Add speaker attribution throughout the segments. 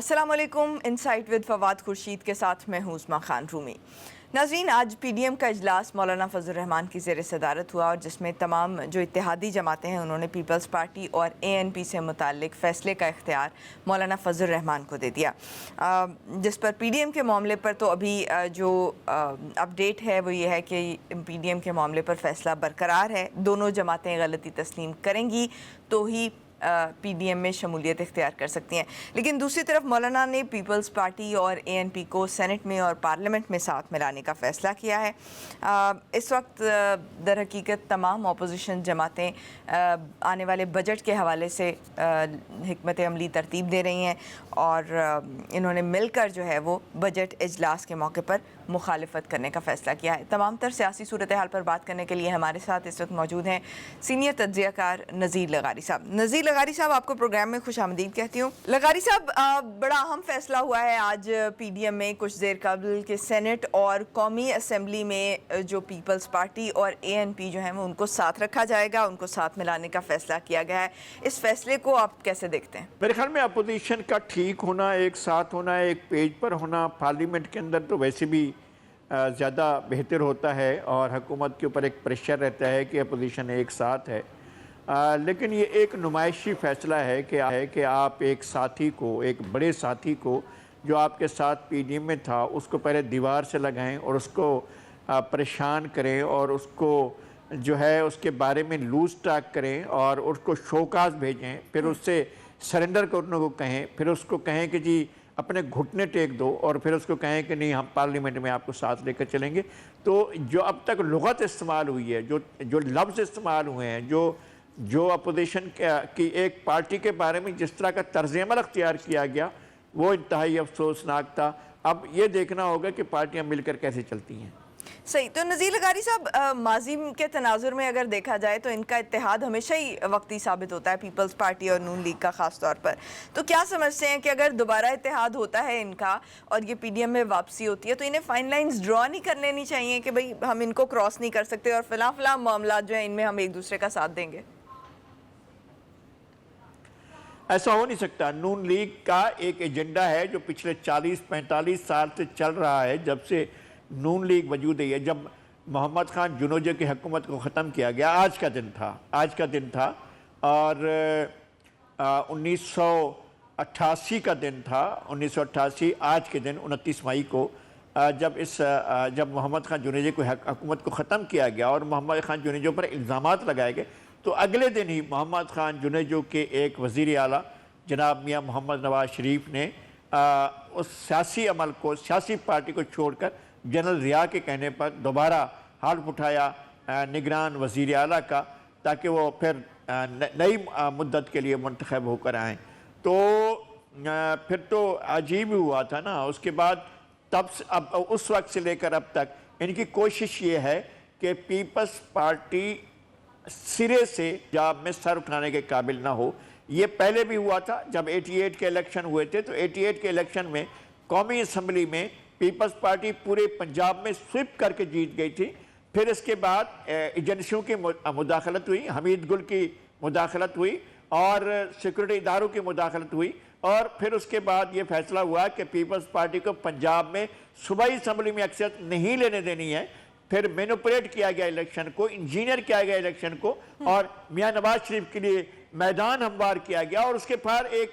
Speaker 1: अस्सलाम वालेकुम। Insight with Fawad Khurshid के साथ मैं हूँ उस्मा खान रूमी। नाज़रीन, आज PDM का इजलास मौलाना फजल रहमान की ज़ेर सदारत हुआ और जिसमें तमाम जो इत्तेहादी जमातें हैं उन्होंने पीपल्स पार्टी और ANP से मुताल्लिक फ़ैसले का इख्तियार मौलाना फजल रहमान को दे दिया। जिस पर PDM के मामले पर तो अभी जो अपडेट है वो ये है कि PDM के मामले पर फ़ैसला बरकरार है। दोनों जमातें गलती तस्लीम करेंगी तो ही PDM में शमूलियत इख्तियार कर सकती हैं। लेकिन दूसरी तरफ मौलाना ने पीपल्स पार्टी और ANP को सेनेट में और पार्लियामेंट में साथ मिलाने का फ़ैसला किया है। इस वक्त दर हकीकत तमाम अपोजिशन जमातें आने वाले बजट के हवाले से हिकमत अमली तरतीब दे रही हैं और इन्होंने मिलकर जो है वो बजट इजलास के मौके पर मुखालिफत करने का फ़ैसला किया है। तमाम तर सियासी सूरत हाल पर बात करने के लिए हमारे साथ इस वक्त मौजूद हैं सीनियर तज्ज़ियाकार नज़ीर लगारी साहब। नज़ीर लगारी साहब, आपको प्रोग्राम में खुशामदीद कहती हूँ। लगारी साहब, बड़ा अहम फैसला हुआ है आज PDM में कुछ देर कबल के सेनेट और कौमी असम्बली में जो पीपल्स पार्टी और ANP जो है वो उनको साथ रखा जाएगा, उनको साथ मिलाने का फ़ैसला किया गया है। इस फैसले को आप कैसे देखते हैं?
Speaker 2: मेरे ख्याल में अपोजिशन का ठीक होना, एक साथ होना, एक पेज पर होना पार्लियामेंट के अंदर तो वैसे भी ज़्यादा बेहतर होता है और हुकूमत के ऊपर एक प्रेशर रहता है कि अपोजिशन एक साथ है। लेकिन ये एक नुमाइशी फ़ैसला है कि आप एक साथी को, एक बड़े साथी को जो आपके साथ PDM में था, उसको पहले दीवार से लगाएं और उसको परेशान करें और उसको जो है उसके बारे में लूज टॉक करें और उसको शोकाज भेजें, फिर उससे सरेंडर करने को कहें, फिर उसको कहें कि जी अपने घुटने टेक दो और फिर उसको कहें कि नहीं हम पार्लियामेंट में आपको साथ लेकर चलेंगे। तो जो अब तक लुग़त इस्तेमाल हुई है, जो लफ्ज़ इस्तेमाल हुए हैं, जो अपोजिशन की एक पार्टी के बारे में जिस तरह का तर्ज़ अमल अख्तियार किया गया वो इंतहाई अफसोसनाक था। अब ये देखना होगा कि पार्टियाँ मिलकर कैसे चलती हैं।
Speaker 1: सही। तो नज़ीर लगारी साहब, माजी के तनाजुर में अगर देखा जाए तो इनका इत्तेहाद हमेशा ही वक्ती साबित होता है, पीपल्स पार्टी और नून लीग का ख़ास तौर पर। तो क्या समझते हैं कि अगर दोबारा इत्तेहाद होता है इनका और ये PDM में वापसी होती है तो इन्हें फाइन लाइन्स ड्रॉ नहीं कर लेनी चाहिए कि भाई हम इनको क्रॉस नहीं कर सकते और फ़लाँ मामला जो है इनमें हम एक दूसरे का साथ देंगे?
Speaker 2: ऐसा हो नहीं सकता। नून लीग का एक एजेंडा है जो पिछले 40-45 साल से चल रहा है, जब से नून लीग वजूद है। जब मोहम्मद खान जुनोजे की हुकूमत को ख़त्म किया गया, आज का दिन था और 1988 का दिन था। 1988 आज के दिन 29 मई को जब मोहम्मद खान जुनैजो की हुकूमत को ख़त्म किया गया और मोहम्मद खान जुनैजो पर इल्ज़ामात लगाए गए, तो अगले दिन ही मोहम्मद खान जुनैजो के एक वज़ीर आला जनाब मियाँ मोहम्मद नवाज शरीफ ने उस सियासी अमल को, सियासी पार्टी को छोड़कर जनरल रिया के कहने पर दोबारा हल्फ उठाया निगरान वज़ीर आला का, ताकि वो फिर नई मुद्दत के लिए मुंतखब होकर आएँ। तो फिर तो अजीब हुआ था ना। उसके बाद तब से अब उस वक्त से लेकर अब तक इनकी कोशिश ये है कि पीपल्स पार्टी सिरे से पंजाब में सर उठाने के काबिल ना हो। ये पहले भी हुआ था जब 88 के इलेक्शन हुए थे, तो 88 के इलेक्शन में कौमी असम्बली में पीपल्स पार्टी पूरे पंजाब में स्विप करके जीत गई थी। फिर इसके बाद एजेंसियों की मुदाखलत हुई, हमीद गुल की मुदाखलत हुई और सिक्योरिटी इदारों की मुदाखलत हुई और फिर उसके बाद ये फैसला हुआ कि पीपल्स पार्टी को पंजाब में सूबाई असम्बली में अक्सरियत नहीं लेने देनी है। फिर मैनिपुलेट किया गया इलेक्शन को, इंजीनियर किया गया इलेक्शन को और मियाँ नवाज शरीफ के लिए मैदान हमवार किया गया और उसके बाद एक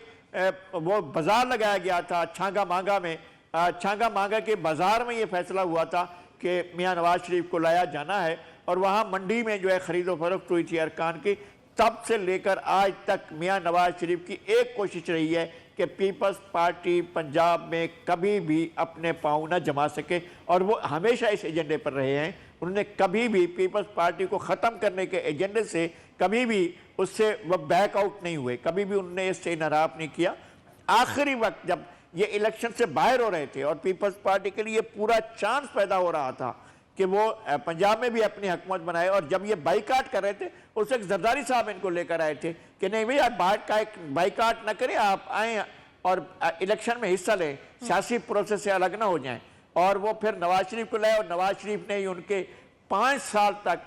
Speaker 2: वो बाज़ार लगाया गया था छांगा मांगा में। छांगा मांगा के बाज़ार में ये फैसला हुआ था कि मियाँ नवाज शरीफ को लाया जाना है और वहाँ मंडी में जो है ख़रीदो फरोख्त हुई थी अरकान की। तब से लेकर आज तक मियाँ नवाज शरीफ की एक कोशिश रही है कि पीपल्स पार्टी पंजाब में कभी भी अपने पाँव न जमा सके और वो हमेशा इस एजेंडे पर रहे हैं। उन्होंने कभी भी पीपल्स पार्टी को ख़त्म करने के एजेंडे से कभी भी उससे वह बैकआउट नहीं हुए, कभी भी उन्होंने इससे इनहराफ नहीं किया। आखिरी वक्त जब ये इलेक्शन से बाहर हो रहे थे और पीपल्स पार्टी के लिए पूरा चांस पैदा हो रहा था कि वो पंजाब में भी अपनी हुकूमत बनाए, और जब ये बाईकाट कर रहे थे उस वक्त जरदारी साहब इनको लेकर आए थे कि नहीं भैया बाईकाट न करें, आप आएँ और इलेक्शन में हिस्सा लें, सियासी प्रोसेस से अलग ना हो जाएं। और वो फिर नवाज शरीफ को लाए और नवाज शरीफ ने ही उनके 5 साल तक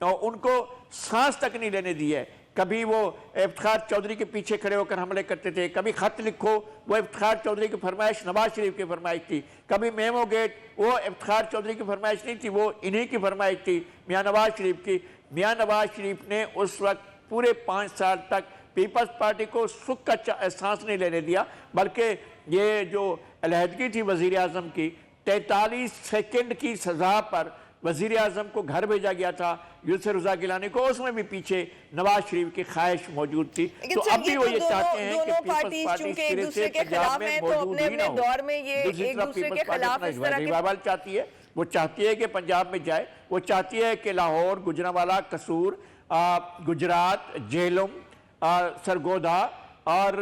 Speaker 2: उनको सांस तक नहीं लेने दी है कभी वो इफ्तिखार चौधरी के पीछे खड़े होकर हमले करते थे, कभी खत लिखो वो इफ्तिखार चौधरी की फरमाइश नवाज शरीफ की फरमाइश थी, कभी मेमो गेट वो इफ्तिखार चौधरी की फरमाइश नहीं थी, वो इन्हीं की फरमाइश थी, मियाँ नवाज शरीफ की। मियाँ नवाज शरीफ ने उस वक्त पूरे 5 साल तक पीपल्स पार्टी को सुख का सांस नहीं लेने दिया, बल्कि ये जो अलहदगी थी वज़ीर आज़म की, 43 सेकंड की सज़ा पर वज़ीर आज़म को घर भेजा गया था, यूसुफ रज़ा गिलानी को, उसमें भी पीछे नवाज शरीफ की ख्वाहिश मौजूद थी। तो अब भी वो ये चाहते हैं कि पीपल्स पार्टी सिरे से पंजाब में मौजूद ही ना हो। दूसरी तरफ पीपल्स पार्टी अपना रिवाइवल चाहती है, वो चाहती है कि पंजाब में जाए, वो चाहती है कि लाहौर, गुजरांवाला, कसूर, गुजरात, झेलम, सरगोदा और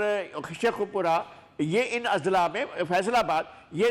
Speaker 2: शेखुपुरा, ये इन अजला में, फैसलाबाद, ये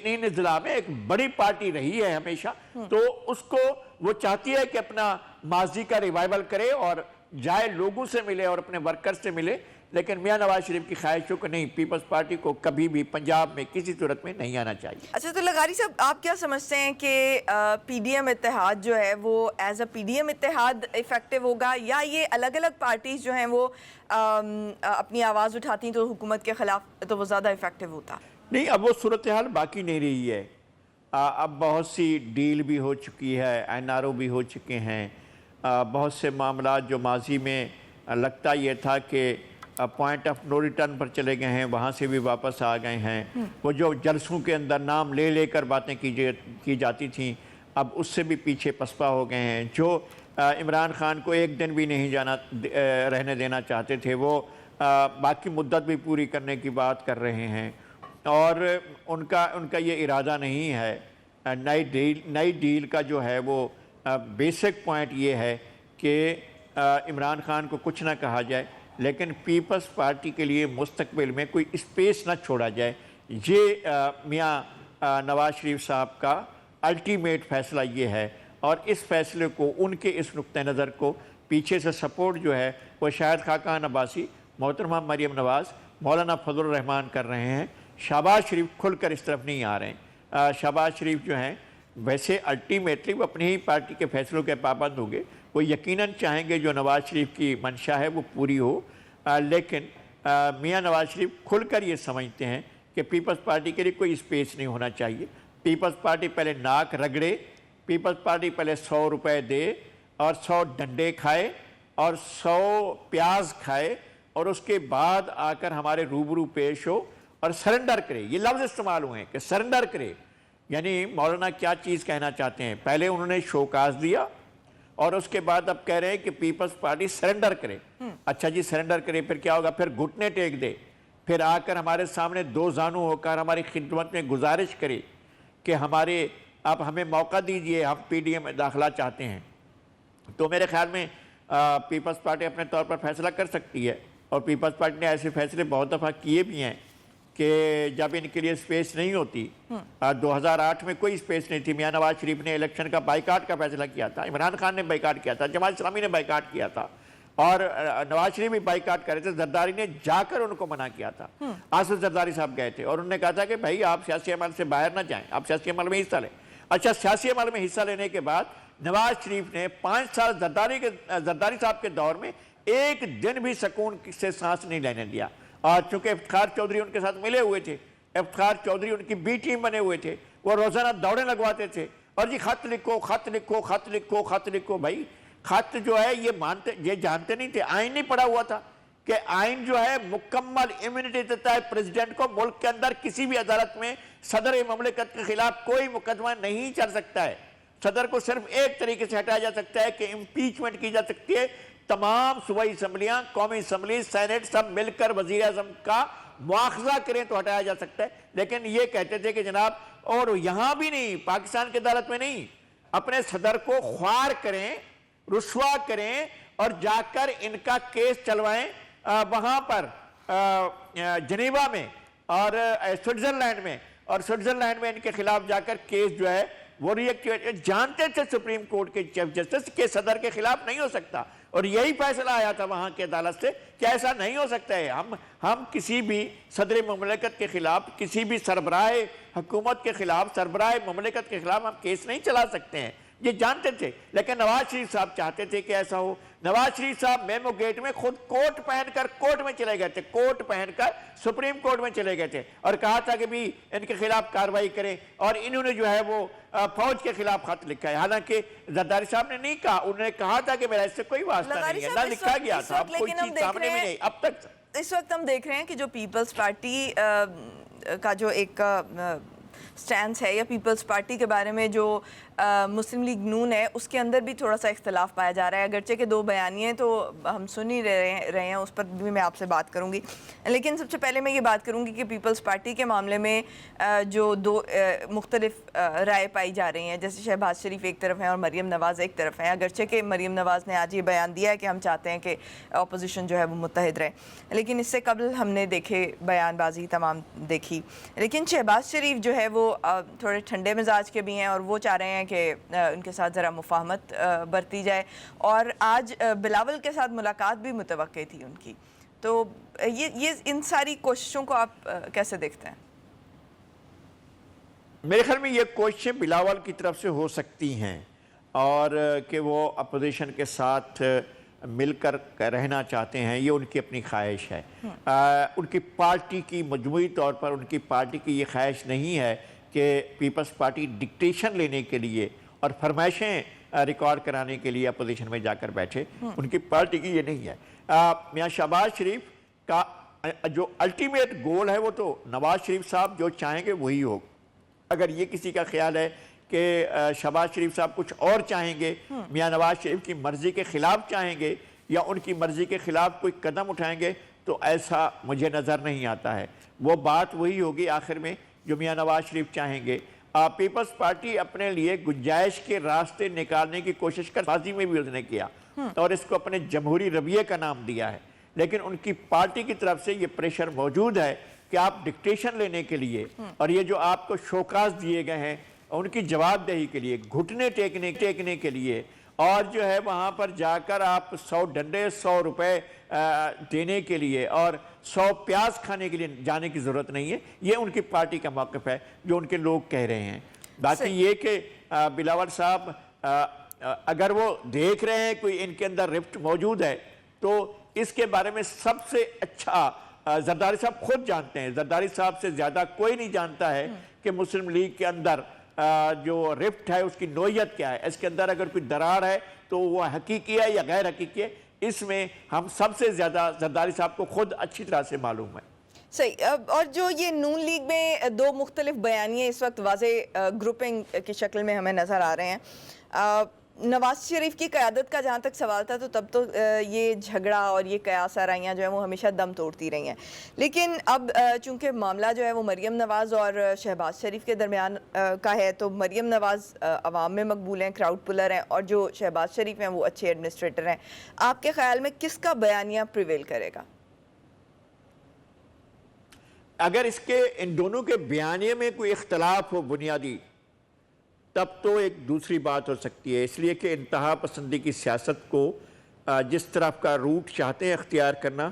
Speaker 2: इन अजला में एक बड़ी पार्टी रही है हमेशा, तो उसको वो चाहती है कि अपना माजी का रिवाइवल करे और जाए, लोगों से मिले और अपने वर्कर से मिले। लेकिन मियाँ नवाज शरीफ की ख्वाहिशों को नहीं, पीपल्स पार्टी को कभी भी पंजाब में किसी सूरत में नहीं आना चाहिए।
Speaker 1: अच्छा, तो लगारी साहब, आप क्या समझते हैं कि पीडीएम इत्तेहाद जो है वो as a PDM Ittehad effective होगा, या ये अलग अलग पार्टीज जो हैं वो अपनी आवाज़ उठाती तो हुकूमत के खिलाफ तो वो ज़्यादा इफेक्टिव होता?
Speaker 2: नहीं, अब वो सूरत हाल बाकी नहीं रही है। अब बहुत सी डील भी हो चुकी है, एनआरओ भी हो चुके हैं, बहुत से मामला जो माजी में लगता ये था कि पॉइंट ऑफ नो रिटर्न पर चले गए हैं, वहाँ से भी वापस आ गए हैं। वो जो जलसों के अंदर नाम ले लेकर बातें की जाती थीं, अब उससे भी पीछे पसपा हो गए हैं। जो इमरान खान को एक दिन भी नहीं रहने देना चाहते थे, वो बाकी मुद्दत भी पूरी करने की बात कर रहे हैं, और उनका ये इरादा नहीं है। नई डील का जो है वो बेसिक पॉइंट ये है कि इमरान खान को कुछ ना कहा जाए, लेकिन पीपल्स पार्टी के लिए मुस्तकबिल में कोई स्पेस ना छोड़ा जाए। ये मियाँ नवाज शरीफ साहब का अल्टीमेट फ़ैसला ये है, और इस फ़ैसले को, उनके इस नुक्ते नज़र को पीछे से सपोर्ट जो है वो शायद खाकान अब्बासी, मोहतरमा मरीम नवाज़, मौलाना फजलुर रहमान कर रहे हैं। शहबाज शरीफ खुलकर इस तरफ नहीं आ रहे हैं। शहबाज शरीफ जो हैं वैसे अल्टीमेटली वो अपनी ही पार्टी के फैसलों के पाबंद होंगे, वो यकीनन चाहेंगे जो नवाज शरीफ की मंशा है वो पूरी हो, लेकिन मियाँ नवाज शरीफ खुलकर ये समझते हैं कि पीपल्स पार्टी के लिए कोई स्पेस नहीं होना चाहिए। पीपल्स पार्टी पहले नाक रगड़े, पीपल्स पार्टी पहले 100 रुपये दे और 100 डंडे खाए और 100 प्याज खाए, और उसके बाद आकर हमारे रूबरू पेश हो और सरेंडर करे। ये लफ्ज़ इस्तेमाल हुए हैं कि सरेंडर करे, यानी मौलाना क्या चीज़ कहना चाहते हैं। पहले उन्होंने शोकाज दिया और उसके बाद अब कह रहे हैं कि पीपल्स पार्टी सरेंडर करे। अच्छा जी, सरेंडर करे, फिर क्या होगा? फिर घुटने टेक दे, फिर आकर हमारे सामने दो जानू होकर हमारी खिदमत में गुजारिश करे कि आप हमें मौका दीजिए, हम पीडीएम में दाखिला चाहते हैं। तो मेरे ख्याल में पीपल्स पार्टी अपने तौर पर फैसला कर सकती है, और पीपल्स पार्टी ने ऐसे फैसले बहुत दफ़ा किए भी हैं कि जब इनके लिए स्पेस नहीं होती। 2008 में कोई स्पेस नहीं थी, मियाँ नवाज शरीफ ने इलेक्शन का बाइकाट का फैसला किया था, इमरान खान ने बाइकाट किया था, जमात इस्लामी ने बाइकाट किया था, और नवाज शरीफ भी बाइकाट कर रहे थे। जरदारी ने जाकर उनको मना किया था। आसिफ जरदारी साहब गए थे और उन्होंने कहा था कि भाई आप सियासी अमल से बाहर ना जाएं, आप सियासी अमल में हिस्सा लें। अच्छा, सियासी अमल में हिस्सा लेने के बाद नवाज शरीफ ने 5 साल जरदारी साहब के दौर में एक दिन भी सुकून से सांस नहीं लेने दिया। और चूंकि इफ्तिखार चौधरी उनके साथ मिले हुए थे, इफ्तिखार चौधरी उनकी बी टीम बने हुए थे, वो रोजाना दौड़े लगवाते थे और जी खत लिखो, खत लिखो, खत लिखो, खत लिखो। भाई खत जो है ये जानते नहीं थे, आइन नहीं पढ़ा हुआ था कि आइन जो है मुकम्मल इम्यूनिटी देता है प्रेसिडेंट को। मुल्क के अंदर किसी भी अदालत में सदर ममलिकत के खिलाफ कोई मुकदमा नहीं चल सकता है। सदर को सिर्फ एक तरीके से हटाया जा सकता है कि इम्पीचमेंट की जा सकती है। तमाम सूबाई असम्बलियां, कौमी असम्बली, सेनेट सब मिलकर वजीर आजम का मुआखजा करें तो हटाया जा सकता है। लेकिन ये कहते थे कि जनाब, और यहां भी नहीं, पाकिस्तान की अदालत में नहीं, अपने सदर को ख्वार करें, रुस्वा करें और जाकर इनका केस चलवाएं वहां पर जनीवा में और स्विट्जरलैंड में, और स्विट्जरलैंड में इनके खिलाफ जाकर केस जो है वो रिएक्टिवेट। जानते थे सुप्रीम कोर्ट के चीफ जस्टिस के सदर के खिलाफ नहीं हो सकता, और यही फैसला आया था वहां की अदालत से कि ऐसा नहीं हो सकता है। हम किसी भी सदर ममलिकत के खिलाफ, किसी भी सरबराह हुकूमत के खिलाफ, सरबराह ममलिकत के खिलाफ हम केस नहीं चला सकते हैं, ये जानते थे। लेकिन नवाज शरीफ साहब चाहते थे कि ऐसा हो। नवाज शरीफ साहब मेमो गेट में खुद कोट पहनकर कोर्ट में चले गए थे, कोट पहनकर सुप्रीम कोर्ट में चले गए थे और कहा था कि भी इनके खिलाफ कार्रवाई करें, और इन्होंने जो है वो फौज के खिलाफ खत लिखा है। हालांकि जरदारी साहब ने नहीं कहा, उन्होंने कहा था कि मेरा इससे कोई वास्ता नहीं है, ना लिखा गया था, अब कोई चीज सामने भी नहीं अब तक।
Speaker 1: इस वक्त हम देख रहे हैं कि जो पीपल्स पार्टी का जो एक स्टैंड है या पीपल्स पार्टी के बारे में जो मुस्लिम लीग नून है उसके अंदर भी थोड़ा सा इख्तलाफ पाया जा रहा है। अगरचे के दो बयानिए तो हम सुन ही रहे हैं, उस पर भी मैं आपसे बात करूंगी, लेकिन सबसे पहले मैं ये बात करूंगी कि पीपल्स पार्टी के मामले में जो दो मुख्तलिफ राय पाई जा रही हैं, जैसे शहबाज शरीफ एक तरफ हैं और मरीम नवाज़ एक तरफ हैं। अगरचे के मरीम नवाज़ ने आज ये बयान दिया है कि हम चाहते हैं कि अपोजिशन जो है वो मुत्तहिद रहे, लेकिन इससे कबल हमने देखे बयानबाजी तमाम देखी। लेकिन शहबाज शरीफ जो है वो थोड़े ठंडे मिजाज के भी हैं और वो चाह रहे हैं कि उनके साथ ज़रा मुफाहमत बरती जाए, और आज बिलावल के साथ मुलाकात भी मुतवक्के थी उनकी। तो ये इन सारी कोशिशों को आप कैसे देखते हैं?
Speaker 2: मेरे ख्याल में ये कोशिशें बिलावल की तरफ से हो सकती हैं और कि वो अपोजिशन के साथ मिलकर रहना चाहते हैं, ये उनकी अपनी ख्वाहिश है। उनकी पार्टी की मजमूई तौर पर उनकी पार्टी की ये ख्वाहिश नहीं है कि पीपल्स पार्टी डिक्टेशन लेने के लिए और फरमाइशें रिकॉर्ड कराने के लिए अपोजिशन में जाकर बैठे, उनकी पार्टी की ये नहीं है। मियां शहबाज शरीफ का जो अल्टीमेट गोल है वो तो नवाज शरीफ साहब जो चाहेंगे वही हो। अगर ये किसी का ख्याल है कि शहबाज शरीफ साहब कुछ और चाहेंगे, मियां नवाज शरीफ की मर्ज़ी के ख़िलाफ़ चाहेंगे या उनकी मर्ज़ी के ख़िलाफ़ कोई कदम उठाएंगे, तो ऐसा मुझे नज़र नहीं आता है। वो बात वही होगी आखिर में जो मियां नवाज शरीफ चाहेंगे। पीपल्स पार्टी अपने लिए गुंजाइश के रास्ते निकालने की कोशिश कर, माजी में भी उसने किया और इसको अपने जमहूरी रवैये का नाम दिया है, लेकिन उनकी पार्टी की तरफ से ये प्रेशर मौजूद है कि आप डिक्टेशन लेने के लिए और ये जो आपको शोकाज दिए गए हैं उनकी जवाबदेही के लिए, घुटने टेकने के लिए, और जो है वहाँ पर जाकर आप 100 डंडे 100 रुपए देने के लिए और 100 प्याज खाने के लिए जाने की ज़रूरत नहीं है। ये उनकी पार्टी का मौक़िफ़ है जो उनके लोग कह रहे हैं। बाकी ये कि बिलावल साहब अगर वो देख रहे हैं कोई इनके अंदर रिफ्ट मौजूद है तो इसके बारे में सबसे अच्छा जरदारी साहब खुद जानते हैं। जरदारी साहब से ज़्यादा कोई नहीं जानता है कि मुस्लिम लीग के अंदर जो रिफ्ट है उसकी नोयत क्या है, इसके अंदर अगर कोई दरार है तो वो हकीकी है या गैर हकीकी है, इसमें हम सबसे ज़्यादा जरदारी साहब को खुद अच्छी तरह से मालूम है।
Speaker 1: सही। और जो ये नून लीग में दो मुख्तलिफ बयानिए इस वक्त वाज़े ग्रुपिंग की शक्ल में हमें नज़र आ रहे हैं। नवाज शरीफ की क़यादत का जहाँ तक सवाल था तो तब तो ये झगड़ा और ये कयास आराइयाँ जो है वो हमेशा दम तोड़ती रही हैं, लेकिन अब चूँकि मामला जो है वो मरीम नवाज़ और शहबाज शरीफ के दरमियान का है, तो मरीम नवाज़ अवाम में मकबूल हैं, क्राउड पुलर हैं, और जो शहबाज शरीफ हैं वो अच्छे एडमिनिस्ट्रेटर हैं। आपके ख़्याल में किसका बयानिया प्रिवेल करेगा?
Speaker 2: अगर इसके इन दोनों के बयानिए में कोई इख्तलाफ हो बुनियादी, तब तो एक दूसरी बात हो सकती है, इसलिए कि इंतहा पसंदी की सियासत को जिस तरफ का रूट चाहते हैं अख्तियार करना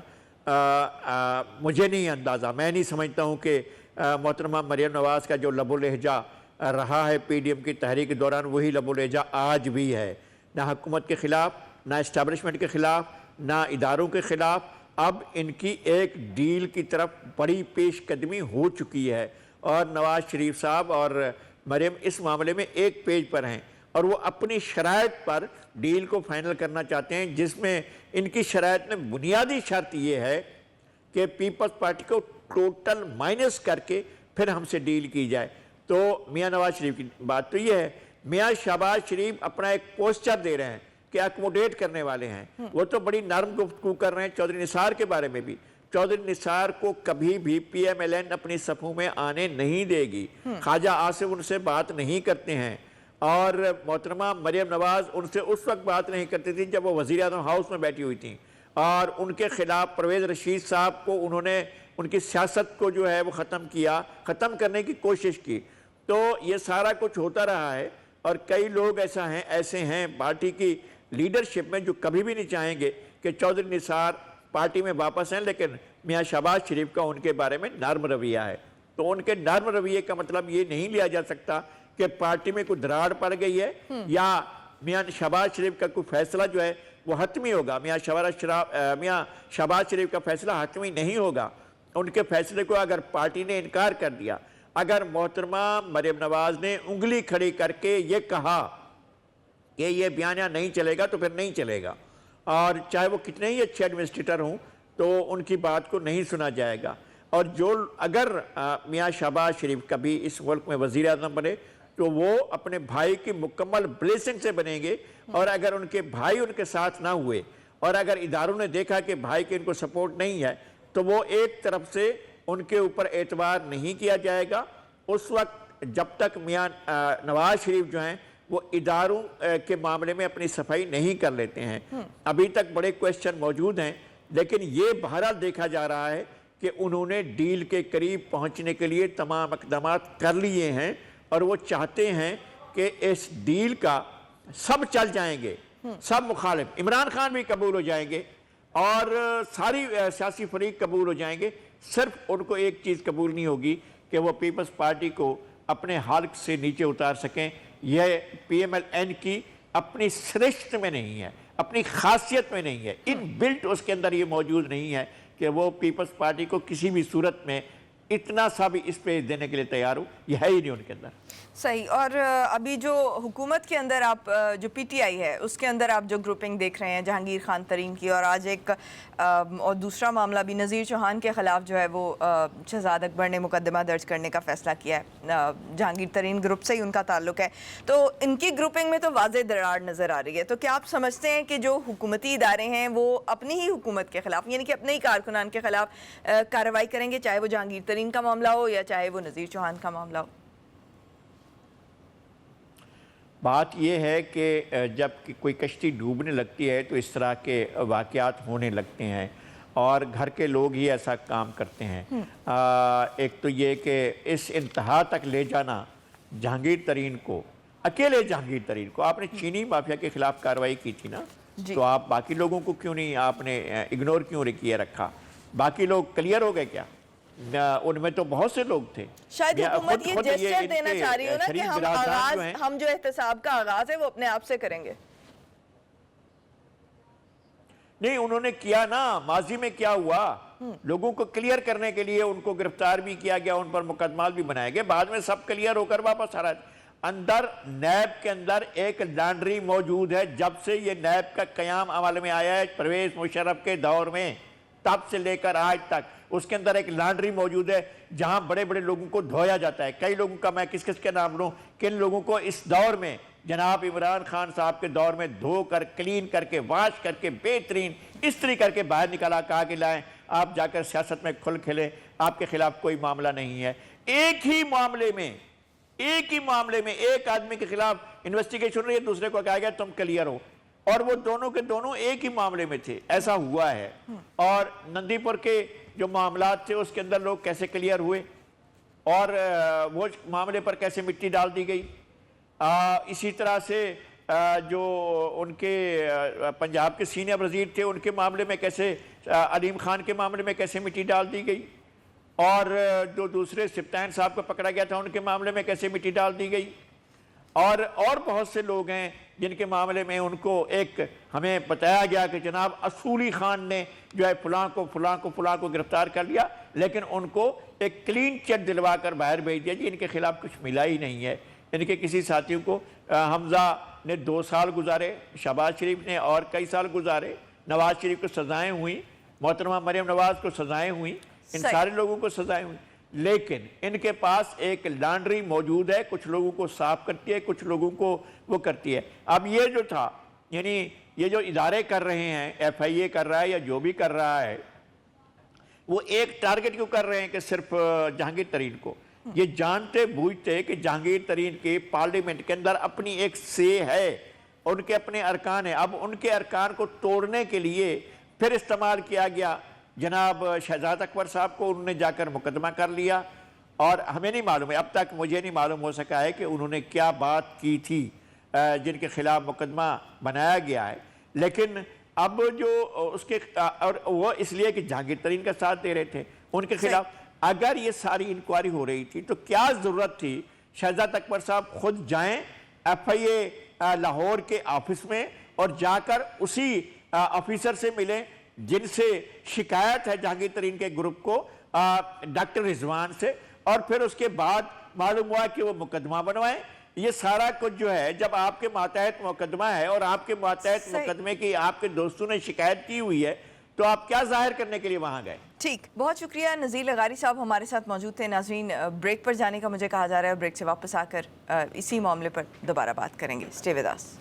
Speaker 2: मुझे नहीं अंदाज़ा। मैं नहीं समझता हूँ कि मोहतरमा मरीम नवाज़ का जो लबो लहजा रहा है PDM की तहरीक के दौरान वही लबो लहजा आज भी है, ना हुकूमत के ख़िलाफ़, ना इस्टेबलिशमेंट के ख़िलाफ़, ना इदारों के ख़िलाफ़। अब इनकी एक डील की तरफ बड़ी पेशकदमी हो चुकी है और नवाज शरीफ साहब और मरीम इस मामले में एक पेज पर हैं और वो अपनी शराइत पर डील को फाइनल करना चाहते हैं, जिसमें इनकी शराइत में बुनियादी शर्त ये है कि पीपल्स पार्टी को टोटल माइनस करके फिर हमसे डील की जाए। तो मियां नवाज शरीफ की बात तो ये है, मियां शहबाज शरीफ अपना एक पोस्चर दे रहे हैं कि अकोमोडेट करने वाले हैं, वो तो बड़ी नरम गुफ्तगू कर रहे हैं चौधरी निसार के बारे में भी। चौधरी निसार को कभी भी PMLN अपनी सफ़ों में आने नहीं देगी। ख्वाजा आसिफ उनसे बात नहीं करते हैं और मोहतरमा मरीम नवाज़ उनसे उस वक्त बात नहीं करती थी जब वो वज़ीर-ए-आज़म हाउस में बैठी हुई थी और उनके ख़िलाफ़ परवेज़ रशीद साहब को उन्होंने उनकी सियासत को जो है वो ख़त्म करने की कोशिश की। तो ये सारा कुछ होता रहा है और कई लोग ऐसे हैं पार्टी की लीडरशिप में जो कभी भी नहीं चाहेंगे कि चौधरी निसार पार्टी में वापस हैं, लेकिन मियां शहबाज शरीफ का उनके बारे में नर्म रवैया है। तो उनके नर्म रवैये का मतलब ये नहीं लिया जा सकता कि पार्टी में कोई दरार पड़ गई है या मियां शहबाज शरीफ का कोई फैसला जो है वो हतमी होगा। मियाँ शहबाज शरीफ का फैसला हतमी नहीं होगा। उनके फैसले को अगर पार्टी ने इनकार कर दिया, अगर मोहतरमा मरियम नवाज ने उंगली खड़ी करके ये कहा कि ये बयानिया नहीं चलेगा, तो फिर नहीं चलेगा, और चाहे वो कितने ही अच्छे एडमिनिस्ट्रेटर हों तो उनकी बात को नहीं सुना जाएगा। और जो अगर मियाँ शहबाज शरीफ कभी इस मुल्क में वज़ीर आज़म बने तो वो अपने भाई की मुकम्मल ब्लेसिंग से बनेंगे, और अगर उनके भाई उनके साथ ना हुए और अगर इदारों ने देखा कि भाई के इनको सपोर्ट नहीं है तो वो एक तरफ से उनके ऊपर एतबार नहीं किया जाएगा। उस वक्त जब तक मियाँ नवाज शरीफ जो हैं वो इदारों के मामले में अपनी सफाई नहीं कर लेते हैं। अभी तक बड़े क्वेश्चन मौजूद हैं, लेकिन ये बहरहाल देखा जा रहा है कि उन्होंने डील के करीब पहुंचने के लिए तमाम इक़दाम कर लिए हैं, और वो चाहते हैं कि इस डील का सब चल जाएंगे, सब मुखालिफ, इमरान खान भी कबूल हो जाएंगे और सारी सियासी फरीक कबूल हो जाएंगे। सिर्फ उनको एक चीज़ कबूल नहीं होगी कि वो पीपल्स पार्टी को अपने हल्क से नीचे उतार सकें। यह PMLN की अपनी श्रेष्ठ में नहीं है, अपनी खासियत में नहीं है, इन बिल्ट उसके अंदर ये मौजूद नहीं है कि वो पीपल्स पार्टी को किसी भी सूरत में इतना सा भी स्पेस देने के लिए तैयार हो, यह है ही नहीं उनके अंदर।
Speaker 1: सही। और अभी जो हुकूमत के अंदर आप जो PTI है उसके अंदर आप जो ग्रुपिंग देख रहे हैं जहांगीर खान तरीन की, और आज एक और दूसरा मामला भी नज़ीर चौहान के ख़िलाफ़ जो है वो शहजाद अकबर ने मुकदमा दर्ज करने का फ़ैसला किया है। जहांगीर तरीन ग्रुप से ही उनका ताल्लुक़ है, तो इनकी ग्रुपिंग में तो वाज़ेह दरार नज़र आ रही है। तो क्या आप समझते हैं कि जो हुकूमती इदारे हैं वो अपनी ही हुकूमत के ख़िलाफ़, यानी कि अपने ही कारकुनान के ख़िलाफ़ कार्रवाई करेंगे, चाहे वो जहांगीर तरीन का मामला हो या चाहे वो नज़ीर चौहान का मामला हो?
Speaker 2: बात यह है कि जब कोई कश्ती डूबने लगती है तो इस तरह के वाक़यात होने लगते हैं, और घर के लोग ही ऐसा काम करते हैं। एक तो ये कि इस इंतहा तक ले जाना जहांगीर तरीन को, अकेले जहांगीर तरीन को, आपने चीनी माफिया के ख़िलाफ़ कार्रवाई की थी ना, तो आप बाकी लोगों को क्यों नहीं आपने इग्नोर क्यों किए रखा? बाकी लोग क्लियर हो गए क्या? उनमें तो बहुत से लोग थे।
Speaker 1: शायद हुकूमत ये जेस्चर देना चाह रही हो ना कि हम जो एहतसाब का आगाज है वो अपने आप से करेंगे।
Speaker 2: नहीं, उन्होंने किया ना, माजी में क्या हुआ, लोगों को क्लियर करने के लिए उनको गिरफ्तार भी किया गया, उन पर मुकदमा भी बनाए गए, बाद में सब क्लियर होकर वापस आ रहा है। अंदर नैब के अंदर एक लॉन्ड्री मौजूद है, जब से ये नैब का कयाम अमल में आया है परवेज मुशर्रफ के दौर में, तब से लेकर आज तक उसके अंदर एक लॉन्ड्री मौजूद है जहां बड़े बड़े लोगों को धोया जाता है। कई लोगों का मैं किस किस के नाम लूं, किन लोगों को इस दौर में जनाब इमरान खान साहब के दौर में धो कर, क्लीन करके, वाश करके, बेहतरीन इस्त्री करके बाहर निकाला, कहा कि लाएं आप जाकर सियासत में खुल खिले, आपके खिलाफ कोई मामला नहीं है। एक ही मामले में एक आदमी के खिलाफ इन्वेस्टिगेशन रही है, दूसरे को कहा गया तुम क्लियर हो, और वो दोनों के दोनों एक ही मामले में थे। ऐसा हुआ है। और नंदीपुर के जो मामला थे उसके अंदर लोग कैसे क्लियर हुए और वो मामले पर कैसे मिट्टी डाल दी गई। इसी तरह से जो उनके पंजाब के सीनियर वजीर थे उनके मामले में कैसे, अलीम खान के मामले में कैसे मिट्टी डाल दी गई, और जो दूसरे सिप्तान साहब को पकड़ा गया था उनके मामले में कैसे मिट्टी डाल दी गई। और बहुत से लोग हैं जिनके मामले में उनको एक हमें बताया गया कि जनाब असूली खान ने जो है फलां को गिरफ्तार कर लिया, लेकिन उनको एक क्लीन चिट दिलवा कर बाहर भेज दिया जी, इनके खिलाफ कुछ मिला ही नहीं है। इनके किसी साथियों को हमजा ने 2 साल गुजारे, शहबाज शरीफ ने और कई साल गुजारे, नवाज शरीफ को सजाएं हुई, मोहतरमा मरियम नवाज को सजाएं हुई, इन सारे लोगों को सजाएं हुई, लेकिन इनके पास एक लॉन्ड्री मौजूद है, कुछ लोगों को साफ करती है, कुछ लोगों को वो करती है। अब ये जो था, यानी ये जो इदारे कर रहे हैं, FIA कर रहा है या जो भी कर रहा है, वो एक टारगेट क्यों कर रहे हैं कि सिर्फ जहांगीर तरीन को? ये जानते बूझते कि जहांगीर तरीन के पार्लियामेंट के अंदर अपनी एक से है, उनके अपने अरकान है। अब उनके अरकान को तोड़ने के लिए फिर इस्तेमाल किया गया जनाब शहजाद अकबर साहब को, उन्होंने जाकर मुकदमा कर लिया, और हमें नहीं मालूम है, अब तक मुझे नहीं मालूम हो सका है कि उन्होंने क्या बात की थी जिनके खिलाफ मुकदमा बनाया गया है। लेकिन अब जो उसके और वो इसलिए कि जहांगीर तरीन का साथ दे रहे थे उनके खिलाफ, अगर ये सारी इंक्वायरी हो रही थी तो क्या ज़रूरत थी शहजाद अकबर साहब खुद जाएं FIA लाहौर के ऑफिस में और जाकर उसी ऑफिसर से मिले जिनसे शिकायत है जहांगीर तरीन के ग्रुप को डॉक्टर रिजवान से, और फिर उसके बाद मालूम हुआ कि वो मुकदमा बनवाए। ये सारा कुछ जो है, जब आपके मातहत मुकदमा है और आपके मातहत मुकदमे की आपके दोस्तों ने शिकायत की हुई है, तो आप क्या जाहिर करने के लिए वहां गए?
Speaker 1: ठीक, बहुत शुक्रिया। नज़ीर लगारी साहब हमारे साथ मौजूद थे। नाज़रीन, ब्रेक पर जाने का मुझे कहा जा रहा है, ब्रेक से वापस आकर इसी मामले पर दोबारा बात करेंगे। Stay with us.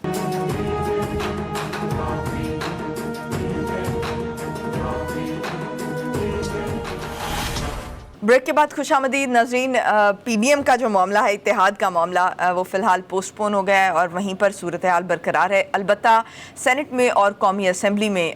Speaker 1: ब्रेक के बाद खुशामदीद नाज़रीन। पीडीएम का जो मामला है, इत्तेहाद का मामला, वो फ़िलहाल पोस्टपोन हो गया है और वहीं पर सूरत हाल बरकरार है। अलबत्ता सेनेट में और कौमी असम्बली में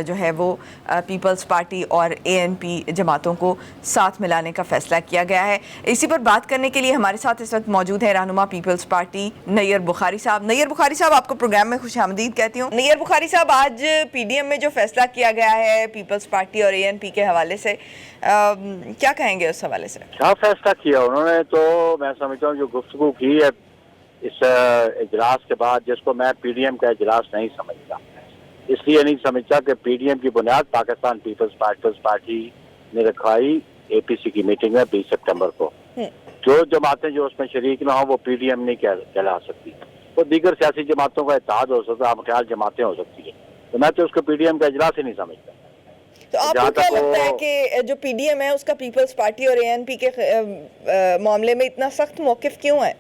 Speaker 1: जो है वो पीपल्स पार्टी और एएनपी जमातों को साथ मिलाने का फ़ैसला किया गया है। इसी पर बात करने के लिए हमारे साथ इस वक्त मौजूद है रहनुमा पीपल्स पार्टी नैयर बुखारी साहब। नैयर बुखारी साहब, आपको प्रोग्राम में खुशामदीद कहती हूँ। नैयर बुखारी साहब, आज पीडीएम में जो फ़ैसला किया गया है पीपल्स पार्टी और एएनपी के हवाले से, क्या कहेंगे उस हवाले से?
Speaker 3: क्या फैसला किया उन्होंने, तो मैं समझता हूँ जो गुफ्तगू की है इस इजलास के बाद, जिसको मैं पीडीएम का इजलास नहीं समझता। इसलिए नहीं समझता कि पीडीएम की बुनियाद पाकिस्तान पीपल्स पार्टी ने रखवाई एपीसी की मीटिंग में 20 सितंबर को। जो जमातें जो उसमें शरीक ना हो वो पीडीएम नहीं कहला सकती, वो दीगर सियासी जमातों का इत्तेहाद हो सकता है, हमख्याल जमातें हो सकती है। तो मैं तो उसको पीडीएम का इजलास ही नहीं समझता।
Speaker 1: तो आपको क्या लगता है कि जो पीडीएम है उसका पीपल्स पार्टी और एएनपी के मामले में इतना सख्त मौकिफ क्यों है?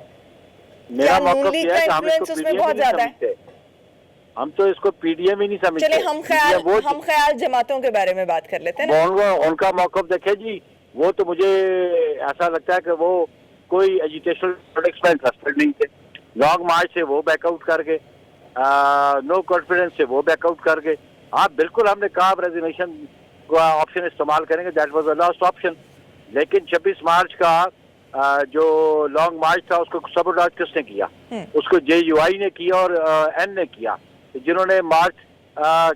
Speaker 3: मेरा मौकिफ यह है कि हम इसको
Speaker 1: उसमें बहुत ज्यादा है।
Speaker 3: हम तो इसको पीडीएम ही नहीं समझते।
Speaker 1: चले हम ख्याल जमातों के बारे में बात कर लेते हैं ना।
Speaker 3: उनका मौकिफ देखे जी, वो तो मुझे ऐसा लगता है कि वो कोई एजुकेशनल प्रोडक्ट्स में इंटरेस्टेड नहीं थे। लॉन्ग मार्च से वो बैकआउट कर गए, नो कॉन्फिडेंस से वो बैकआउट कर गए। हाँ बिल्कुल, हमने कहा रेजिग्नेशन का ऑप्शन इस्तेमाल करेंगे, that was the last option. लेकिन 26 मार्च का जो लॉन्ग मार्च था उसको सबोटाज किसने किया? उसको जेयूआई ने किया और एन ने किया, जिन्होंने मार्च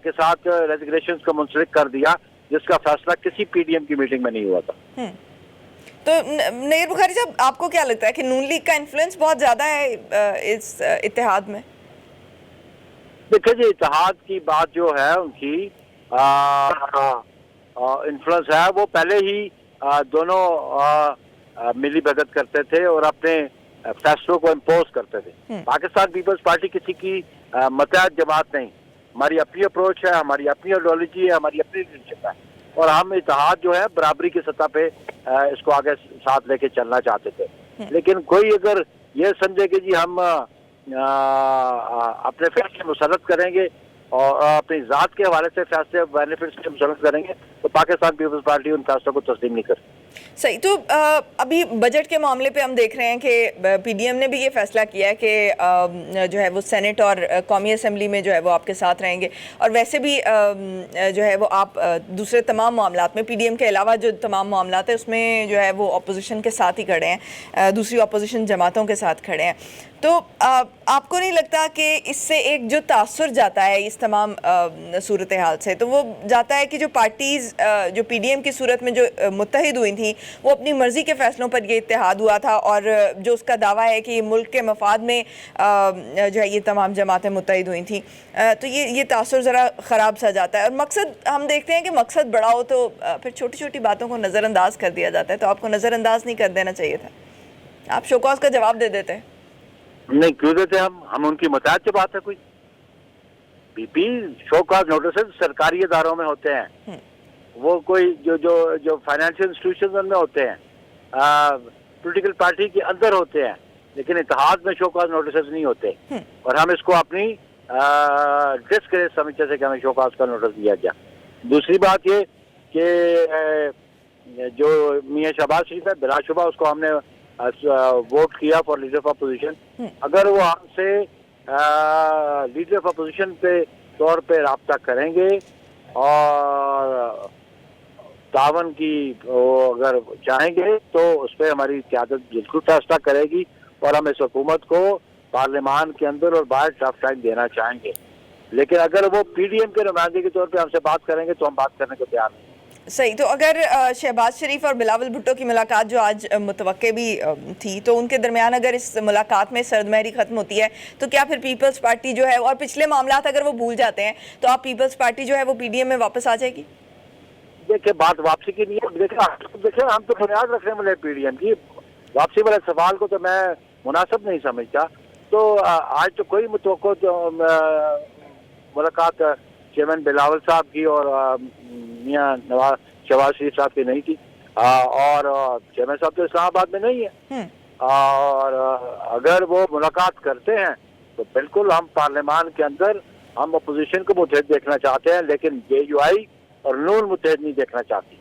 Speaker 3: के साथ रेजिग्नेशन को मुंसलिक कर दिया, जिसका फैसला किसी पीडीएम की मीटिंग में नहीं हुआ था।
Speaker 1: तो नैयर बुखारी साहब, आपको क्या लगता है कि नून लीग का इन्फ्लुएंस बहुत ज्यादा है इस इत्तेहाद में?
Speaker 3: देखिए जी, इत्तेहाद की बात जो है उनकी इन्फ्लुएंस है, वो पहले ही दोनों मिली भगत करते थे और अपने फैसलों को इम्पोज करते थे। पाकिस्तान पीपल्स पार्टी किसी की मतहत जमात नहीं, हमारी अपनी अप्रोच है, हमारी अपनी आइडियोलॉजी है, हमारी अपनी लीडरशिप है, और हम इत्तेहाद जो है बराबरी की सतह पे इसको आगे साथ लेके चलना चाहते थे। लेकिन कोई अगर ये समझे कि जी हम अपने फैसले मुसरत करेंगे और अपनी जात के हवाले से फैसले बेनिफिट्स के मुसरत करेंगे, तो पाकिस्तान पीपल्स पार्टी उन फैसलों को तस्लीम नहीं करती।
Speaker 1: सही। तो अभी बजट के मामले पे हम देख रहे हैं कि पीडीएम ने भी ये फैसला किया है कि जो है वो सेनेट और कौमी असम्बली में जो है वो आपके साथ रहेंगे, और वैसे भी जो है वो आप दूसरे तमाम मामलात में पीडीएम के अलावा जो तमाम मामलात है उसमें जो है वो अपोजिशन के साथ ही खड़े हैं, दूसरी अपोजिशन जमातों के साथ खड़े हैं। तो आपको नहीं लगता कि इससे एक जो तासुर जाता है इस तमाम सूरत हाल से, तो वो जाता है कि जो पार्टीज़ जो पीडीएम की सूरत में जो मुत्तहिद हुई थी वो अपनी मर्ज़ी के फ़ैसलों पर ये इत्तेहाद हुआ था, और जो उसका दावा है कि मुल्क के मफाद में जो है ये तमाम जमातें मुत्तहिद हुई थी, तो ये तासुर ज़रा ख़राब सा जाता है। और मकसद हम देखते हैं कि मकसद बड़ा हो तो फिर छोटी छोटी बातों को नज़रअंदाज कर दिया जाता है, तो आपको नज़रअंदाज नहीं कर देना चाहिए था, आप शोकॉज का जवाब दे देते।
Speaker 3: नहीं क्यों देते हम उनकी मतायत से बात है। कोई बीपी शो कॉज नोटिस सरकारी इदारों में होते हैं, वो कोई जो फाइनेंशियल इंस्टीट्यूशन में होते हैं, पॉलिटिकल पार्टी के अंदर होते हैं, लेकिन इत्तेहाद में शो कॉज नोटिस नहीं होते। और हम इसको अपनी डिस्क्रेस समझते थे कि हमें शो कॉज का नोटिस दिया गया। दूसरी बात ये कि जो मियां शहबाज शरीफ है, बिलाशुबा उसको हमने वोट किया फॉर लीडर ऑफ अपोजिशन। अगर वो हमसे लीडर ऑफ अपोजिशन पे तौर पे राब्ता करेंगे और तावन की अगर चाहेंगे तो उस पर हमारी क़यादत बिल्कुल फैसला करेगी, और हम इस हुकूमत को पार्लियामान के अंदर और बाहर टफ टाइम देना चाहेंगे। लेकिन अगर वो पीडीएम के नुमाइंदे के तौर पे हमसे बात करेंगे तो हम बात करने को तैयार नहीं।
Speaker 1: صحیح. تو اگر شہباز شریف اور بلاول بھٹو کی ملاقات جو آج متوقع بھی تھی، تو ان کے درمیان اگر اس ملاقات میں سرد مہری ختم ہوتی ہے تو کیا پھر پیپلز پارٹی جو ہے، اور پچھلے معاملات اگر وہ بھول جاتے ہیں، تو آپ پیپلز پارٹی جو ہے وہ پی ڈی ایم میں واپس آ جائے گی؟
Speaker 3: دیکھیں بات واپسی کی نہیں ہے. دیکھیں ہم تو بنیاد رکھنے والے پی ڈی ایم کی واپسی والے سوال کو تو میں مناسب نہیں سمجھتا. تو آج تو کوئی متوقع ملاقات چیئرمین بلاول صاحب کی اور میاں شہباز شریف صاحب کی نہیں تھی، اور چیئرمین صاحب تو اسلام آباد میں نہیں ہے. اور اگر وہ ملاقات کرتے ہیں تو بالکل ہم پارلیمان کے اندر ہم اپوزیشن کو متحد دیکھنا چاہتے ہیں، لیکن جے یو آئی اور نون متحد نہیں دیکھنا چاہتی.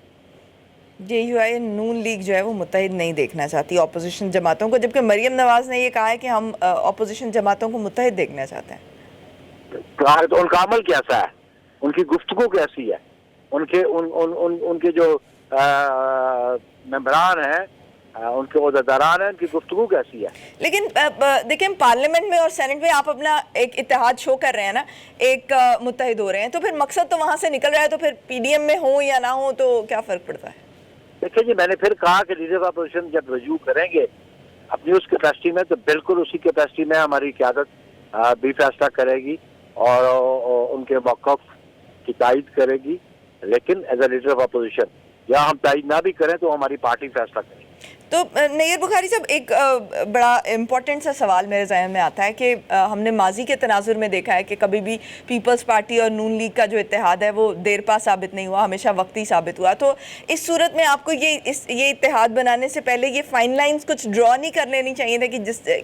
Speaker 1: جے یو آئی نون لیگ جو ہے وہ متحد نہیں دیکھنا چاہتی اپوزیشن جماعتوں کو، جبکہ مریم نواز نے یہ کہا ہے کہ ہم اپوزیشن جماعتوں کو متحد دیکھنا چاہتے ہیں.
Speaker 3: تو ان کا عمل کیسا ہے، ان کی گفتگو کیسی ہے، ان کے جو ممبران ہیں، ان کے عہدیداران ہیں، ان کی گفتگو کیسی ہے.
Speaker 1: لیکن دیکھیں پارلیمنٹ میں اور سینٹ میں آپ اپنا ایک اتحاد شو کر رہے ہیں نا، ایک متحد ہو رہے ہیں، تو پھر مقصد تو وہاں سے نکل رہا ہے، تو پھر پی ڈی ایم میں ہوں یا نہ ہوں تو کیا فرق پڑتا ہے؟
Speaker 3: دیکھیں جی، میں نے پھر کہا کہ لیڈر آف اپوزیشن جب رجوع کریں گے اپنی اس کیپیسٹی میں، تو بالکل اسی کیپیسٹی میں ہماری قیادت بھی فیصلہ کرے گی اور ان کے موقف کی تائید کرے گی. لیکن as a leader of opposition یا ہم تائید نہ بھی کریں تو ہماری پارٹی فیصلہ کرے گی.
Speaker 1: تو نیر بخاری صاحب، ایک بڑا امپورٹنٹ سا سوال میرے ذہن میں آتا ہے کہ ہم نے ماضی کے تناظر میں دیکھا ہے کہ کبھی بھی پیپلز پارٹی اور نون لیگ کا جو اتحاد ہے وہ دیر پا ثابت نہیں ہوا، ہمیشہ وقتی ثابت ہوا. تو اس صورت میں آپ کو یہ اتحاد بنانے سے پہلے یہ فائن لائنز کچھ ڈرا نہیں کر لینی چاہیے تھا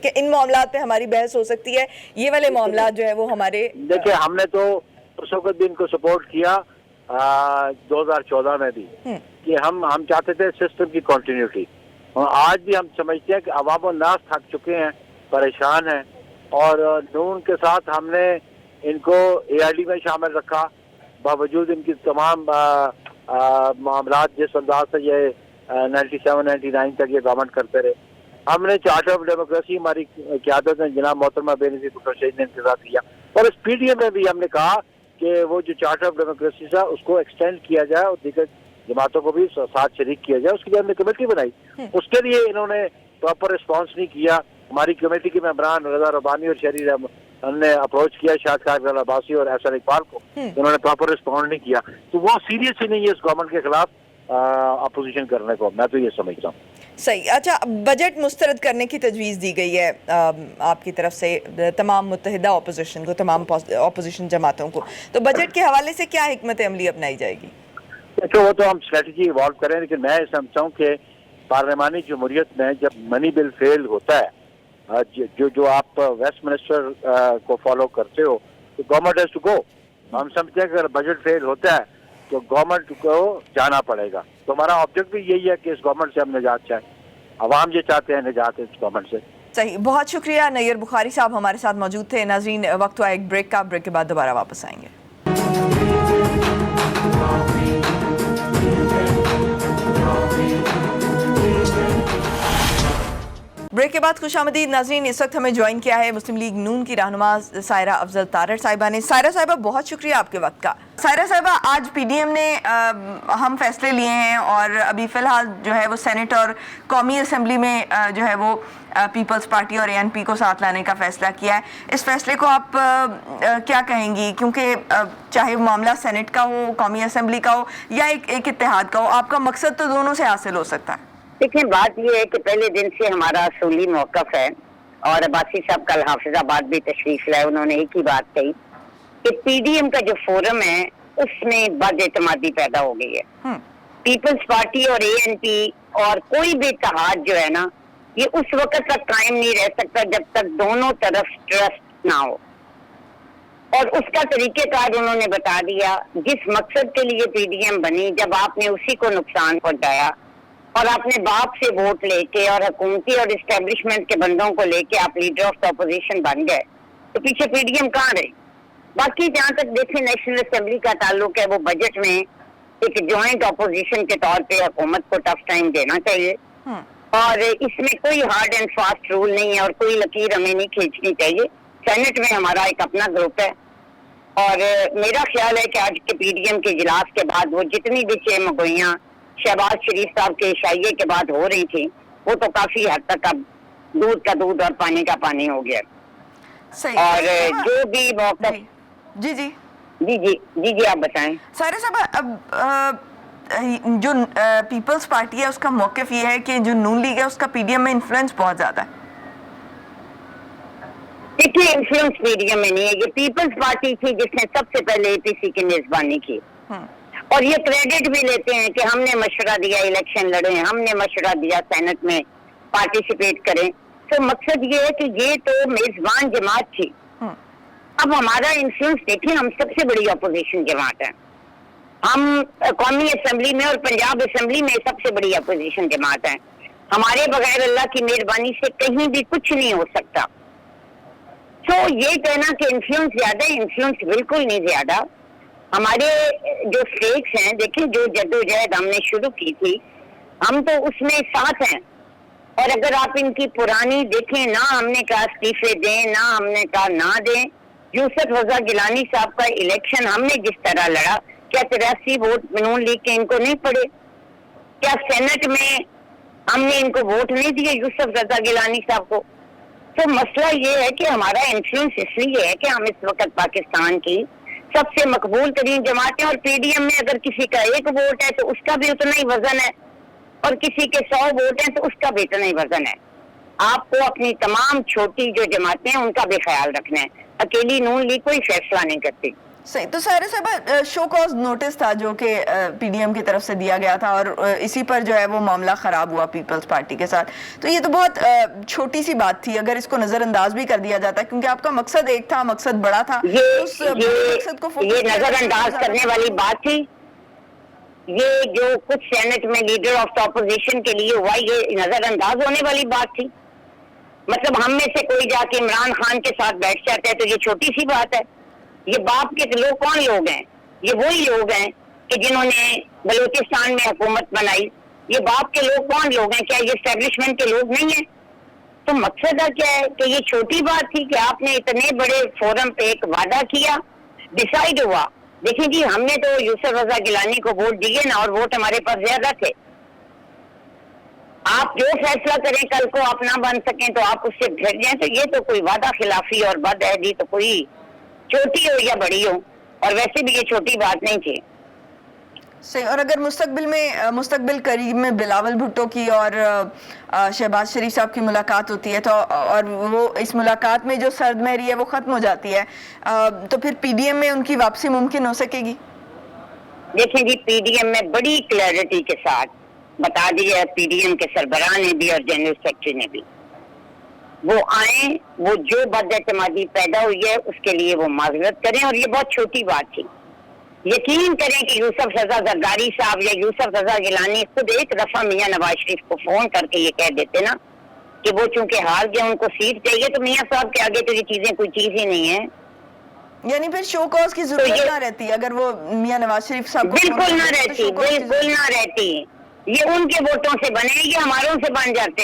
Speaker 1: کہ ان معاملات پہ ہماری بحث ہو سکتی ہے، یہ والے معاملات جو ہے وہ ہمارے؟
Speaker 3: دیکھیں ہم نے تو اس وقت بھی ان کو سپورٹ کیا 2014 میں بھی کہ ہم چاہتے تھے سسٹم کی کنٹینیوٹی. آج بھی ہم سمجھتے ہیں کہ عوام الناس تھک چکے ہیں، پریشان ہیں، اور نون کے ساتھ ہم نے ان کو اے آئی ڈی میں شامل رکھا باوجود ان کی تمام معاملات جس انداز سے یہ 97-99 تک یہ گورنمنٹ کرتے رہے. ہم نے چارٹر آف ڈیموکریسی ہماری قیادت میں جناب محترمہ بے نظیر بھٹو شہید نے انتظار کیا، اور اس پی ڈی ایم میں بھی ہم نے کہا کہ وہ جو چارٹر آف ڈیموکریسی تھا اس کو ایکسٹینڈ کیا جائے اور دیگر جماعتوں کو بھی ساتھ شریک کیا جائے. اس کے لیے ہم نے کمیٹی بنائی، اس کے لیے انہوں نے پراپر رسپانس نہیں کیا. ہماری کمیٹی کے ممبران رضا ربانی اور شہری ہم نے اپروچ کیا شاہد خان عباسی اور احسن اقبال کو، انہوں نے پراپر رسپانڈ نہیں کیا. تو وہ سیریس ہی نہیں ہے اس گورنمنٹ کے خلاف اپوزیشن کرنے کو، میں تو یہ سمجھتا ہوں.
Speaker 1: صحیح. اچھا، بجٹ مسترد کرنے کی تجویز دی گئی ہے آپ کی طرف سے تمام متحدہ اپوزیشن کو، تمام اپوزیشن جماعتوں کو، تو بجٹ کے حوالے سے کیا حکمت عملی اپنائی جائے گی؟
Speaker 3: وہ تو ہم اسٹریٹجی ایوالو کریں، لیکن میں سمجھتا ہوں کہ پارلیمانی جمہوریت میں جب منی بل فیل ہوتا ہے، جو آپ ویسٹ منسٹر کو فالو کرتے ہو، تو گورنمنٹ ہیز ٹو گو. ہم سمجھتے ہیں کہ اگر بجٹ فیل ہوتا ہے تو گورنمنٹ کو جانا پڑے گا. تو ہمارا آبجیکٹ بھی یہی ہے کہ اس گورنمنٹ سے ہم نجات چاہیں، عوام یہ چاہتے ہیں نجات اس گورنمنٹ سے.
Speaker 1: صحیح. بہت شکریہ نیر بخاری صاحب ہمارے ساتھ موجود تھے. ناظرین، وقت ہوا ایک بریک کا، بریک کے بعد دوبارہ واپس آئیں گے. بریک کے بعد خوش آمدید ناظرین. اس وقت ہمیں جوائن کیا ہے مسلم لیگ نون کی رہنما سائرہ افضل تارڑ صاحبہ نے. سائرہ صاحبہ، بہت شکریہ آپ کے وقت کا. سائرہ صاحبہ، آج پی ڈی ایم نے اہم فیصلے لیے ہیں اور ابھی فی الحال جو ہے وہ سینٹ اور قومی اسمبلی میں جو ہے وہ پیپلز پارٹی اور اے این پی کو ساتھ لانے کا فیصلہ کیا ہے. اس فیصلے کو آپ کیا کہیں گی؟ کیونکہ چاہے معاملہ سینٹ کا ہو، قومی اسمبلی کا ہو یا ایک اتحاد کا ہو، آپ کا مقصد تو دونوں سے حاصل ہو سکتا ہے.
Speaker 4: دیکھیں، بات یہ ہے کہ پہلے دن سے ہمارا اصولی موقف ہے، اور عباسی صاحب کل حافظ آباد بھی تشریف لائے، انہوں نے ایک ہی بات کہی کہ پی ڈی ایم کا جو فورم ہے اس میں بد اعتمادی پیدا ہو گئی ہے. پیپلز پارٹی اور اے این پی اور کوئی بھی اتحاد جو ہے نا، یہ اس وقت تک قائم نہیں رہ سکتا جب تک دونوں طرف ٹرسٹ نہ ہو. اور اس کا طریقہ کار انہوں نے بتا دیا. جس مقصد کے لیے پی ڈی ایم بنی، جب آپ نے اسی کو نقصان پہنچایا اور اپنے باپ سے ووٹ لے کے اور حکومتی اور اسٹیبلشمنٹ کے بندوں کو لے کے آپ لیڈر آف دا اپوزیشن بن گئے، تو پیچھے پی ڈی ایم کہاں رہی؟ باقی جہاں تک دیکھیں نیشنل اسمبلی کا تعلق ہے، وہ بجٹ میں ایک جوائنٹ اپوزیشن کے طور پہ حکومت کو ٹف ٹائم دینا چاہیے، اور اس میں کوئی ہارڈ اینڈ فاسٹ رول نہیں ہے اور کوئی لکیر ہمیں نہیں کھینچنی چاہیے. سینٹ میں ہمارا ایک اپنا گروپ ہے اور میرا خیال ہے کہ آج کے پی ڈی ایم کے اجلاس کے بعد وہ جتنی بھی چہ مگوئیاں شہباز شریف صاحب کے عشائیے کے بعد ہو رہی تھیں وہ تو کافی حد تک اب دودھ کا دودھ اور پانی کا پانی ہو گیا. اور جو بھی موقف
Speaker 1: جی جی
Speaker 4: جی جی جی جی آپ بتائیں.
Speaker 1: سارے صاحب اب جو پیپلز پارٹی ہے اس کا موقف یہ ہے کہ جو نون لیگ ہے اس کا پی ڈی ایم میں انفلوئنس بہت زیادہ ہے.
Speaker 4: دیکھیے انفلوئنس پی ڈی ایم میں نہیں ہے, یہ پیپلز پارٹی تھی جس نے سب سے پہلے اے پی سی کی میزبانی کی اور یہ کریڈٹ بھی لیتے ہیں کہ ہم نے مشورہ دیا الیکشن لڑیں, ہم نے مشورہ دیا سینٹ میں پارٹیسپیٹ کریں. تو مقصد یہ ہے کہ یہ تو میزبان جماعت تھی. اب ہمارا انفلوئنس دیکھیں, ہم سب سے بڑی اپوزیشن جماعت ہے. ہم قومی اسمبلی میں اور پنجاب اسمبلی میں سب سے بڑی اپوزیشن جماعت ہے. ہمارے بغیر اللہ کی مہربانی سے کہیں بھی کچھ نہیں ہو سکتا. تو یہ کہنا کہ انفلوئنس زیادہ ہے, انفلوئنس بالکل نہیں زیادہ. ہمارے جو اسٹیکس ہیں, دیکھیں جو جدوجہد ہم نے شروع کی تھی ہم تو اس میں ساتھ ہیں. اور اگر آپ ان کی پرانی دیکھیں, نہ ہم نے کہا استعفے دیں, نہ ہم نے کہا نہ دیں. یوسف رضا گیلانی صاحب کا الیکشن ہم نے جس طرح لڑا, کیا 83 ووٹ نون لیگ کے ان کو نہیں پڑے؟ کیا سینٹ میں ہم نے ان کو ووٹ نہیں دیے یوسف رضا گیلانی صاحب کو؟ تو مسئلہ یہ ہے کہ ہمارا انفلوئنس اس لیے ہے کہ ہم اس وقت پاکستان کی سب سے مقبول ترین جماعتیں, اور پی ڈی ایم میں اگر کسی کا 1 ووٹ ہے تو اس کا بھی اتنا ہی وزن ہے, اور کسی کے 100 ووٹ ہیں تو اس کا بھی اتنا ہی وزن ہے. آپ کو اپنی تمام چھوٹی جو جماعتیں ہیں ان کا بھی خیال رکھنا ہے. اکیلی نون لیگ کوئی فیصلہ نہیں کرتی.
Speaker 1: صحیح. تو سارے صاحب شو کاز نوٹس تھا جو کہ پی ڈی ایم کی طرف سے دیا گیا تھا اور اسی پر جو ہے وہ معاملہ خراب ہوا پیپلز پارٹی کے ساتھ. تو یہ تو بہت چھوٹی سی بات تھی اگر اس کو نظر انداز بھی کر دیا جاتا ہے, کیونکہ آپ کا مقصد ایک تھا, مقصد بڑا تھا.
Speaker 4: یہ نظر انداز کرنے والی بات تھی. یہ جو کچھ سینٹ میں لیڈر آف دا اپوزیشن کے لیے ہوا, یہ نظر انداز ہونے والی بات تھی. مطلب ہم میں سے کوئی جا کے عمران خان کے ساتھ بیٹھ جاتا ہے تو یہ چھوٹی سی بات ہے. یہ باپ کے لوگ کون لوگ ہیں؟ یہ وہی لوگ ہیں کہ جنہوں نے بلوچستان میں حکومت بنائی. یہ باپ کے لوگ کون لوگ ہیں؟ کیا یہ اسٹیبلشمنٹ کے لوگ نہیں ہیں؟ تو مقصد کیا ہے کہ یہ چھوٹی بات تھی کہ آپ نے اتنے بڑے فورم پہ ایک وعدہ کیا, ڈیسائیڈ ہوا. دیکھیں جی, ہم نے تو یوسف رضا گیلانی کو ووٹ دیے نا, اور ووٹ ہمارے پاس زیادہ تھے. آپ جو فیصلہ کریں کل کو آپ نہ بن سکیں تو آپ اس سے پھر جائیں. تو یہ تو کوئی وعدہ خلافی اور بد عہدی تو کوئی چھوٹی ہو یا بڑی ہو, اور ویسے بھی یہ چھوٹی بات نہیں تھی.
Speaker 1: صحیح. اور اگر مستقبل قریب میں بلاول بھٹو کی اور شہباز شریف صاحب کی ملاقات ہوتی ہے تو اور وہ اس ملاقات میں جو سرد مہری ہے وہ ختم ہو جاتی ہے, تو پھر پی ڈی ایم میں ان کی واپسی ممکن ہو سکے گی؟
Speaker 4: دیکھیں جی, پی ڈی ایم میں بڑی کلیئرٹی کے ساتھ بتا دیا ہے پی ڈی ایم کے سربراہ نے بھی اور جنرل سیکرٹری نے بھی, وہ آئیں, وہ جو بد اعتمادی پیدا ہوئی ہے اس کے لیے وہ معذرت کریں. اور یہ بہت چھوٹی بات تھی. یقین کریں کہ یوسف رضا زرداری صاحب یا یوسف رضا گیلانی خود ایک دفعہ میاں نواز شریف کو فون کر کے یہ کہہ دیتے نا کہ وہ چونکہ ہار گئے, ان کو سیٹ چاہیے, تو میاں صاحب کے آگے تو یہ چیزیں کوئی چیز ہی نہیں ہے.
Speaker 1: یعنی پھر شو کاز کی ضرورت نہ رہتی اگر وہ میاں نواز شریف صاحب کو
Speaker 4: بالکل نہ رہتی, بالکل نہ رہتی. یہ ان کے ووٹوں سے بنے, یہ ہماروں سے بن جاتے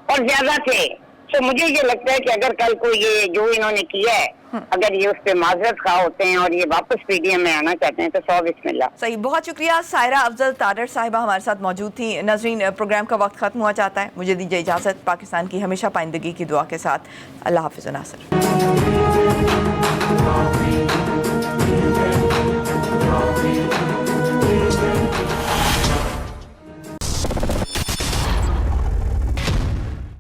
Speaker 4: اور زیادہ تھے. تو مجھے یہ لگتا ہے کہ اگر کل کو یہ جو انہوں نے کیا ہے اگر یہ اس پہ معذرت خواہ ہوتے ہیں اور یہ واپس پی ڈی ایم میں آنا چاہتے ہیں تو 100 بسم اللہ.
Speaker 1: صحیح. بہت شکریہ. سائرہ افضل تارڑ صاحبہ ہمارے ساتھ موجود تھیں. ناظرین, پروگرام کا وقت ختم ہوا چاہتا ہے, مجھے دیجیے اجازت. پاکستان کی ہمیشہ پائندگی کی دعا کے ساتھ اللہ حافظ. ناصر.